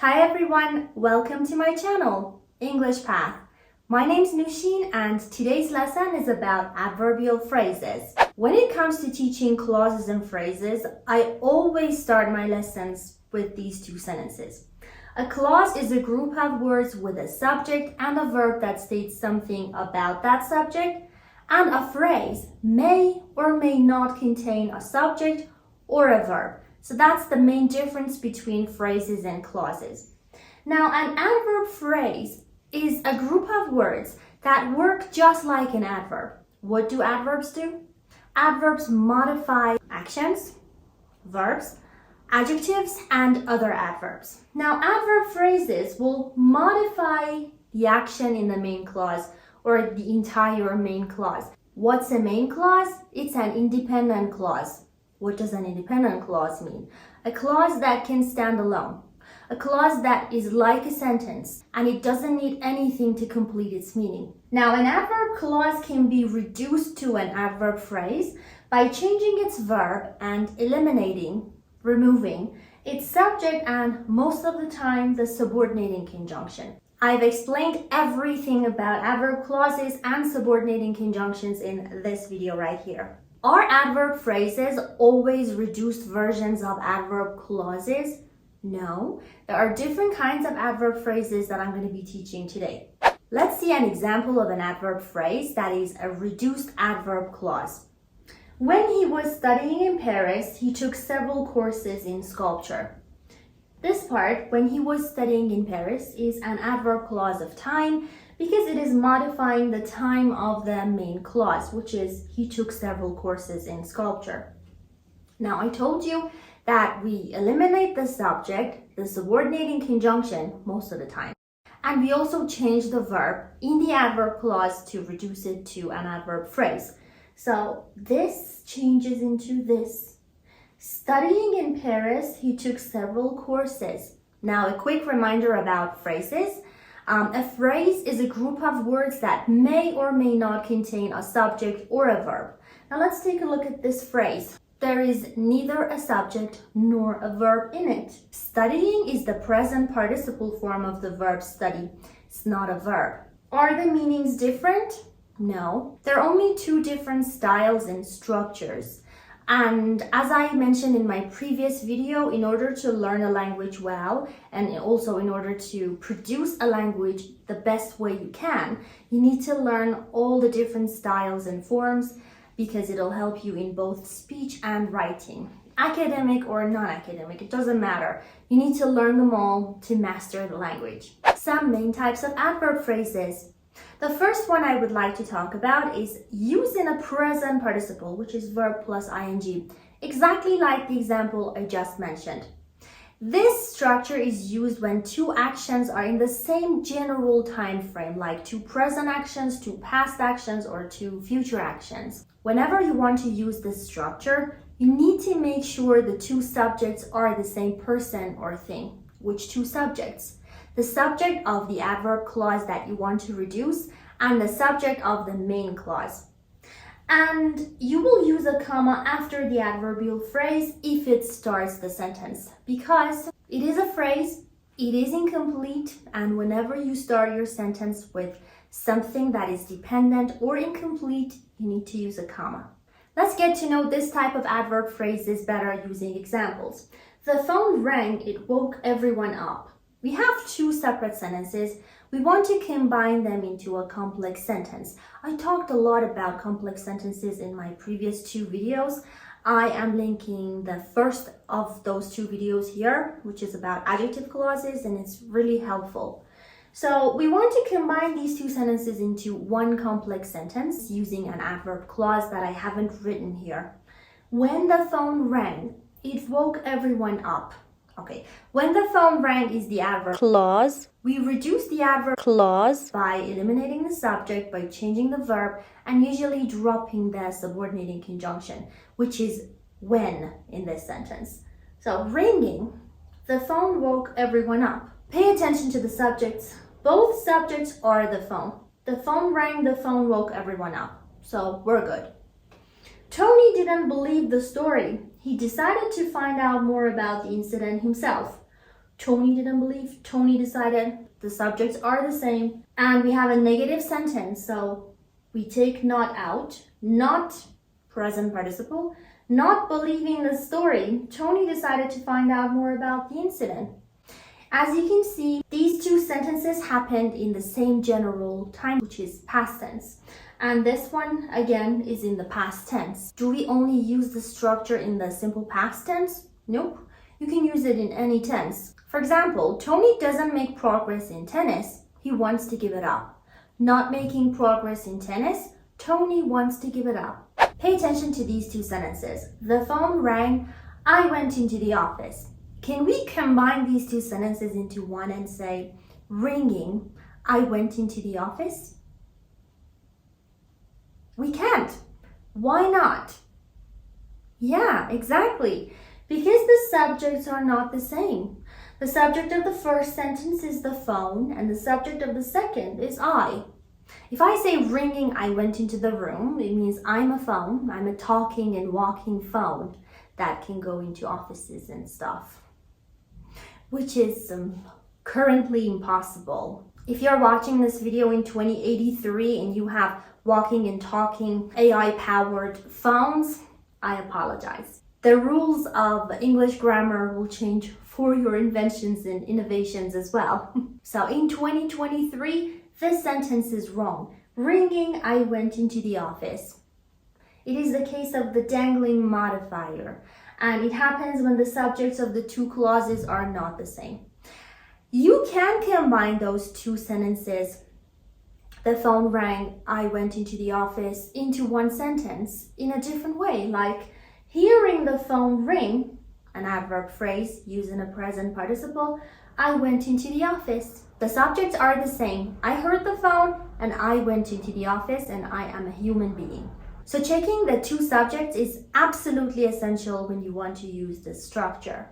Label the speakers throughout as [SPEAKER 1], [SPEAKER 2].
[SPEAKER 1] Hi everyone, welcome to my channel, English Path. My name's Nushin and today's lesson is about adverbial phrases. When it comes to teaching clauses and phrases, I always start my lessons with these two sentences. A clause is a group of words with a subject and a verb that states something about that subject, and a phrase may or may not contain a subject or a verb. So that's the main difference between phrases and clauses. Now, an adverb phrase is a group of words that work just like an adverb. What do adverbs do? Adverbs modify actions, verbs, adjectives, and other adverbs. Now, adverb phrases will modify the action in the main clause or the entire main clause. What's a main clause? It's an independent clause. What does an independent clause mean? A clause that can stand alone. A clause that is like a sentence and it doesn't need anything to complete its meaning. Now, an adverb clause can be reduced to an adverb phrase by changing its verb and removing its subject and most of the time the subordinating conjunction. I've explained everything about adverb clauses and subordinating conjunctions in this video right here. Are adverb phrases always reduced versions of adverb clauses? No, there are different kinds of adverb phrases that I'm going to be teaching today. Let's see an example of an adverb phrase that is a reduced adverb clause. When he was studying in Paris, he took several courses in sculpture. This part, when he was studying in Paris, is an adverb clause of time because it is modifying the time of the main clause, which is he took several courses in sculpture. Now, I told you that we eliminate the subject, the subordinating conjunction, most of the time. And we also change the verb in the adverb clause to reduce it to an adverb phrase. So this changes into this. Studying in Paris, he took several courses. Now, a quick reminder about phrases. A phrase is a group of words that may or may not contain a subject or a verb. Now, let's take a look at this phrase. There is neither a subject nor a verb in it. Studying is the present participle form of the verb study. It's not a verb. Are the meanings different? No. There are only two different styles and structures. And as I mentioned in my previous video, in order to learn a language well, and also in order to produce a language the best way you can, you need to learn all the different styles and forms because it'll help you in both speech and writing. Academic or non-academic, it doesn't matter. You need to learn them all to master the language. Some main types of adverb phrases. The first one I would like to talk about is use in a present participle, which is verb plus ing, exactly like the example I just mentioned. This structure is used when two actions are in the same general time frame, like two present actions, two past actions, or two future actions. Whenever you want to use this structure, you need to make sure the two subjects are the same person or thing. Which two subjects? The subject of the adverb clause that you want to reduce and the subject of the main clause. And you will use a comma after the adverbial phrase if it starts the sentence because it is a phrase, it is incomplete, and whenever you start your sentence with something that is dependent or incomplete, you need to use a comma. Let's get to know this type of adverb phrases better using examples. The phone rang, it woke everyone up. We have two separate sentences. We want to combine them into a complex sentence. I talked a lot about complex sentences in my previous two videos. I am linking the first of those two videos here, which is about adjective clauses, and it's really helpful. So we want to combine these two sentences into one complex sentence using an adverb clause that I haven't written here. When the phone rang, it woke everyone up. Okay, when the phone rang is the adverb clause. We reduce the adverb clause by eliminating the subject, by changing the verb, and usually dropping the subordinating conjunction, which is when in this sentence. So ringing, the phone woke everyone up. Pay attention to the subjects. Both subjects are the phone. The phone rang, the phone woke everyone up. So we're good. Tony didn't believe the story. He decided to find out more about the incident himself. Tony didn't believe, Tony decided. The subjects are the same. And we have a negative sentence, so we take not out, not present participle, not believing the story. Tony decided to find out more about the incident. As you can see, these two sentences happened in the same general time, which is past tense. And this one, again, is in the past tense. Do we only use the structure in the simple past tense? Nope. You can use it in any tense. For example, Tony doesn't make progress in tennis. He wants to give it up. Not making progress in tennis, Tony wants to give it up. Pay attention to these two sentences. The phone rang. I went into the office. Can we combine these two sentences into one and say, ringing, I went into the office? We can't. Why not? Yeah, exactly. Because the subjects are not the same. The subject of the first sentence is the phone, and the subject of the second is I. If I say ringing, I went into the room, it means I'm a phone. I'm a talking and walking phone that can go into offices and stuff, which is currently impossible. If you're watching this video in 2083 and you have walking and talking AI-powered phones, I apologize. The rules of English grammar will change for your inventions and innovations as well. So in 2023, this sentence is wrong. Ringing, I went into the office. It is the case of the dangling modifier, and it happens when the subjects of the two clauses are not the same. You can combine those two sentences, the phone rang, I went into the office, into one sentence in a different way, like hearing the phone ring, an adverb phrase using a present participle, I went into the office. The subjects are the same. I heard the phone and I went into the office, and I am a human being. So checking the two subjects is absolutely essential when you want to use this structure.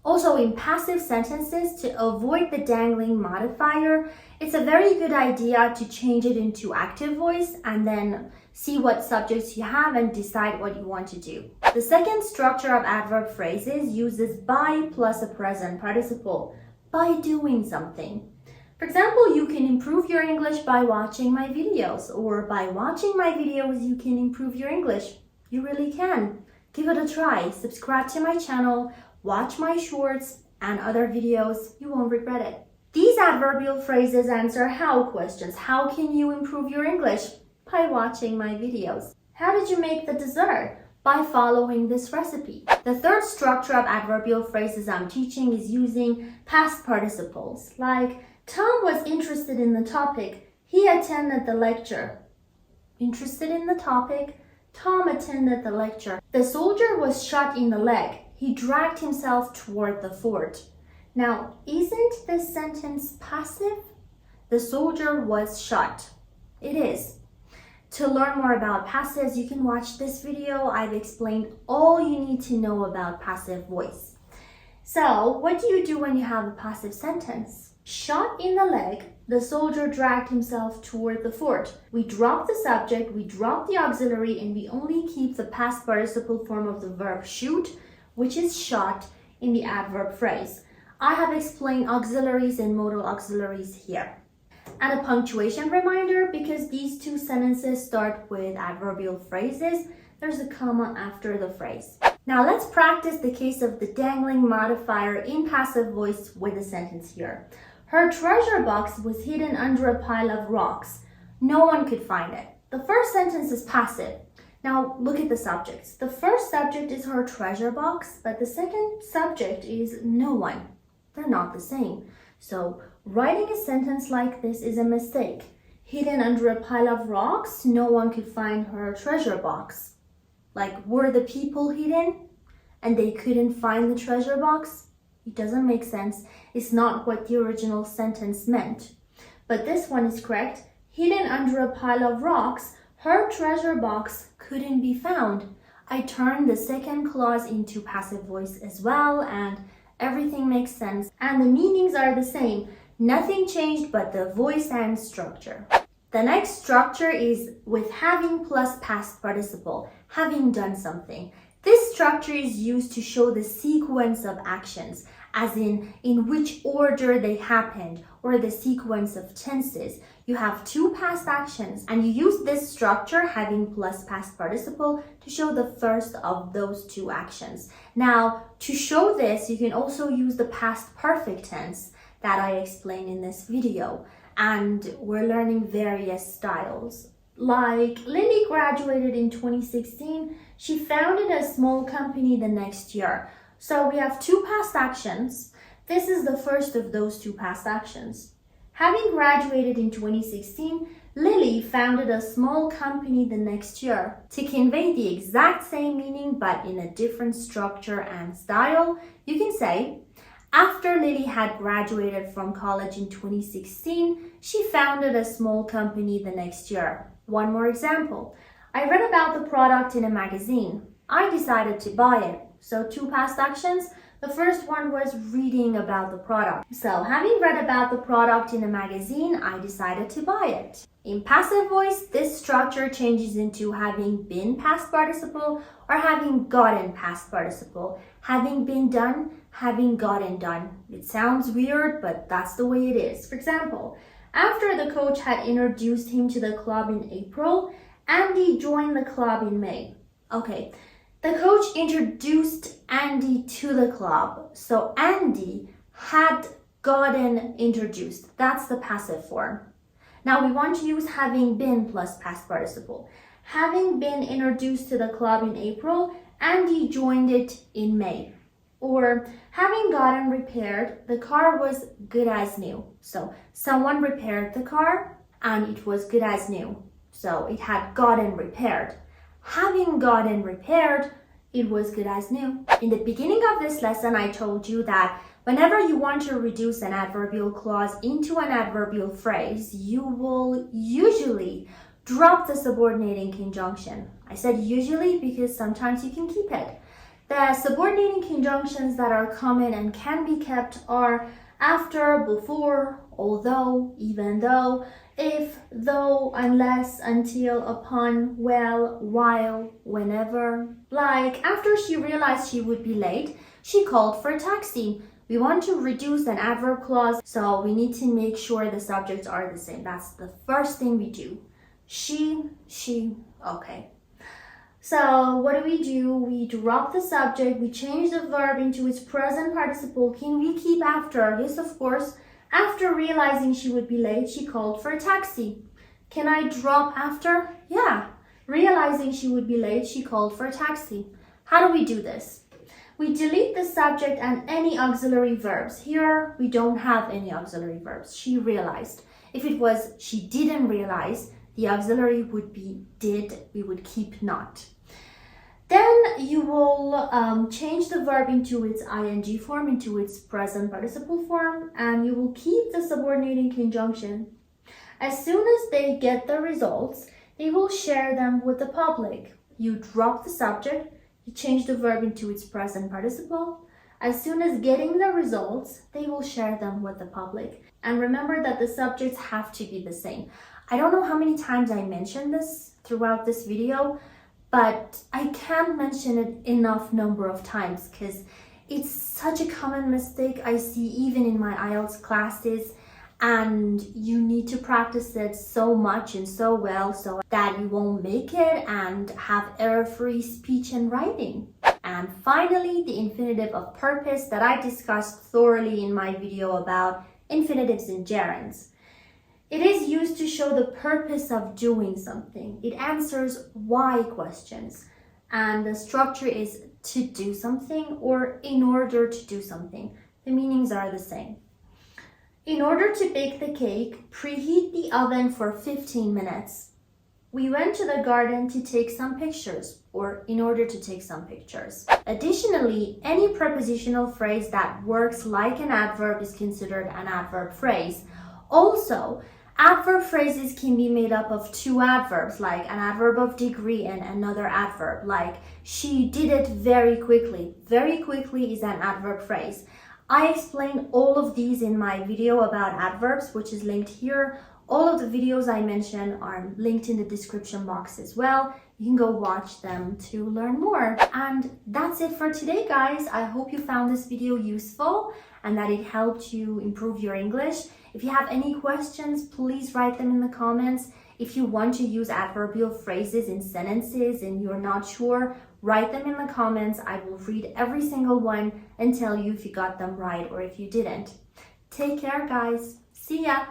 [SPEAKER 1] Also, in passive sentences, to avoid the dangling modifier, it's a very good idea to change it into active voice and then see what subjects you have and decide what you want to do. The second structure of adverb phrases uses by plus a present participle, by doing something. For example, you can improve your English by watching my videos, or by watching my videos, you can improve your English. You really can. Give it a try. Subscribe to my channel, watch my shorts and other videos. You won't regret it. These adverbial phrases answer how questions. How can you improve your English? By watching my videos. How did you make the dessert? By following this recipe. The third structure of adverbial phrases I'm teaching is using past participles, like Tom was interested in the topic. He attended the lecture. Interested in the topic. Tom attended the lecture. The soldier was shot in the leg. He dragged himself toward the fort. Now, isn't this sentence passive? The soldier was shot. It is. To learn more about passives, you can watch this video. I've explained all you need to know about passive voice. So, what do you do when you have a passive sentence? Shot in the leg, the soldier dragged himself toward the fort. We drop the subject, we drop the auxiliary, and we only keep the past participle form of the verb shoot, which is shot, in the adverb phrase. I have explained auxiliaries and modal auxiliaries here. And a punctuation reminder, because these two sentences start with adverbial phrases, there's a comma after the phrase. Now let's practice the case of the dangling modifier in passive voice with a sentence here. Her treasure box was hidden under a pile of rocks. No one could find it. The first sentence is passive. Now look at the subjects. The first subject is her treasure box, but the second subject is no one. They're not the same. So writing a sentence like this is a mistake. Hidden under a pile of rocks, no one could find her treasure box. Like, were the people hidden and they couldn't find the treasure box? It doesn't make sense. It's not what the original sentence meant. But this one is correct. Hidden under a pile of rocks, her treasure box couldn't be found. I turned the second clause into passive voice as well, and everything makes sense. And the meanings are the same. Nothing changed but the voice and structure. The next structure is with having plus past participle, having done something. This structure is used to show the sequence of actions. as in which order they happened, or the sequence of tenses. You have two past actions, and you use this structure, having plus past participle, to show the first of those two actions. Now, to show this, you can also use the past perfect tense that I explained in this video. And we're learning various styles. Like Lily graduated in 2016, she founded a small company the next year. So we have two past actions. This is the first of those two past actions. Having graduated in 2016, Lily founded a small company the next year. To convey the exact same meaning but in a different structure and style, you can say, after Lily had graduated from college in 2016, she founded a small company the next year. One more example. I read about the product in a magazine. I decided to buy it. So two past actions. The first one was reading about the product. So having read about the product in a magazine, I decided to buy it. In passive voice, this structure changes into having been past participle or having gotten past participle. Having been done, having gotten done. It sounds weird, but that's the way it is. For example, after the coach had introduced him to the club in April, Andy joined the club in May. Okay. The coach introduced Andy to the club, so Andy had gotten introduced. That's the passive form. Now we want to use having been plus past participle. Having been introduced to the club in April, Andy joined it in May. Or having gotten repaired, the car was good as new. So someone repaired the car and it was good as new. So it had gotten repaired. Having gotten repaired, it was good as new. In the beginning of this lesson, I told you that whenever you want to reduce an adverbial clause into an adverbial phrase, you will usually drop the subordinating conjunction. I said usually because sometimes you can keep it. The subordinating conjunctions that are common and can be kept are after, before, although, even though, if, though, unless, until, upon, well, while, whenever. Like, after she realized she would be late, she called for a taxi. We want to reduce an adverb clause, so we need to make sure the subjects are the same. That's the first thing we do. She, okay. So what do? We drop the subject, we change the verb into its present participle. Can we keep after? Yes, of course. After realizing she would be late, she called for a taxi. Can I drop after? Yeah. Realizing she would be late, she called for a taxi. How do we do this? We delete the subject and any auxiliary verbs. Here, we don't have any auxiliary verbs. She realized. If it was she didn't realize, the auxiliary would be did. We would keep not. Then you will change the verb into its ing form, into its present participle form, and you will keep the subordinating conjunction. As soon as they get the results, they will share them with the public. You drop the subject, you change the verb into its present participle. As soon as getting the results, they will share them with the public. And remember that the subjects have to be the same. I don't know how many times I mentioned this throughout this video, but I can't mention it enough number of times because it's such a common mistake I see even in my IELTS classes, and you need to practice it so much and so well so that you won't make it and have error-free speech and writing. And finally, the infinitive of purpose that I discussed thoroughly in my video about infinitives and gerunds. It is used to show the purpose of doing something. It answers why questions. And the structure is to do something or in order to do something. The meanings are the same. In order to bake the cake, preheat the oven for 15 minutes. We went to the garden to take some pictures, or in order to take some pictures. Additionally, any prepositional phrase that works like an adverb is considered an adverb phrase. Also, adverb phrases can be made up of two adverbs, like an adverb of degree and another adverb, like she did it very quickly. Very quickly is an adverb phrase. I explain all of these in my video about adverbs, which is linked here. All of the videos I mentioned are linked in the description box as well. You can go watch them to learn more. And that's it for today, guys. I hope you found this video useful and that it helped you improve your English. If you have any questions, please write them in the comments. If you want to use adverbial phrases in sentences and you're not sure, write them in the comments. I will read every single one and tell you if you got them right or if you didn't. Take care, guys. See ya!